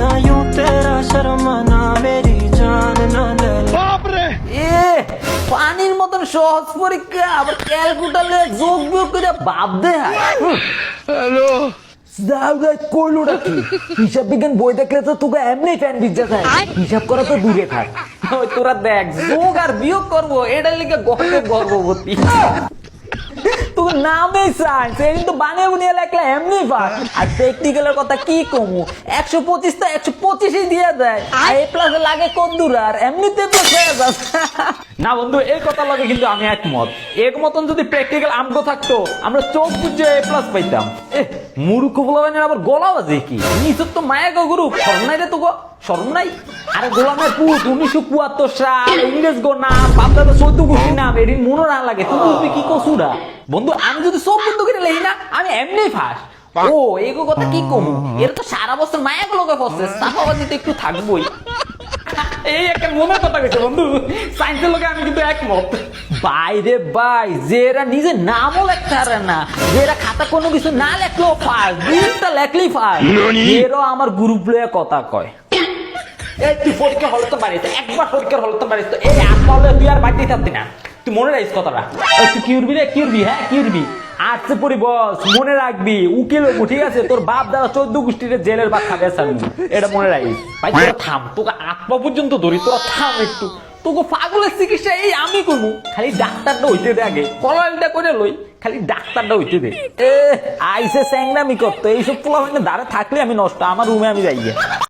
दुनिया यूं तेरा शर्माना मेरी जान ना ले এ পানির মতন সহজ পরীক্ষা আবার ক্যালকুলেটরে যোগ বিয়োগ করে ভাব দে হ্যালো কইলোটা কি হিসাব বিজ্ঞান বই দেখলে তো তোকে এমনি ফ্যান বিজ্জা যায় হিসাব করা তো দূরে থাক ওই তোরা দেখ যোগ আর বিয়োগ করবো এটার লিগে গর্ভবতী তোর নামে সায়েন্স এই কিন্তু বানিয়ে বুনিয়ে লেখলে এমনি পাস আর টেকনিক্যালের কথা কি কমু 125 তো 125ই দিয়ে দেয় আর এ প্লাস লাগে কদ্দুর আর এমনিতে তো হয়ে যাচ্ছে না বন্ধু এই কথা লাগে কিন্তু আমি একমতন যদি প্র্যাকটিক্যাল আমগো থাকতো আমরা চোখ বুঝে এ প্লাস পাইতাম মূর্খ বলাবেন আবার গলা বাজে কি নিচর তো মায়া গো গুরু শরম নাই রে তো গো শরম নাই আরে গোলামের পুত 1974 সাল ইংরেজ গো নাম বাপদাদা 14 গোষ্ঠী নাম এদিন মনে না লাগে তুমি কি কসুরা বন্ধু আমি যদি সব বন্ধু করে লেই না আমি এমনি ফাঁস ও এগো কথা কি কমু এর তো সারা বছর মায়া গুলোকে ফসছে সাফাবাজি তো একটু থাকবোই এই একটা মনের কথা গেছে বন্ধু সায়েন্সের লোকে আমি কিন্তু একমত বাইরে ভাই যে এরা নিজের নামও লেখতে পারে না যে এরা খাতা কোনো কিছু না লেখলেও ফার্স্ট দুইটা লেখলেই ফার্স্ট এরও আমার গ্রুপ লয়ে কথা কয় এই তুই পরীক্ষা হলে তো বাড়িতে একবার পরীক্ষার হলে তো বাড়িতে এই আত্মা হলে তুই আর বাড়িতেই থাকবি না তুই মনে রাখিস কথাটা তুই কি উড়বি রে কি উড়বি হ্যাঁ কি উড়বি আর্টসে পড়ি বস মনে রাখবি উকিল হবো ঠিক আছে তোর বাপ দাদা 14 গোষ্ঠীর জেলের ভাত খাবে এটা মনে রাখিস ভাই তোরা থাম তোকে আত্মা পর্যন্ত ধরি তোরা থাম একটু তোকে পাগলের চিকিৎসা এই আমি করবো খালি ডাক্তারটা হইতে দে আগে কলাইলটা করে লই খালি ডাক্তারটা হইতে দে আইসে স্যাংরামি করতো এইসব পোলা দাঁড়ে থাকলে আমি নষ্ট আমার রুমে আমি যাই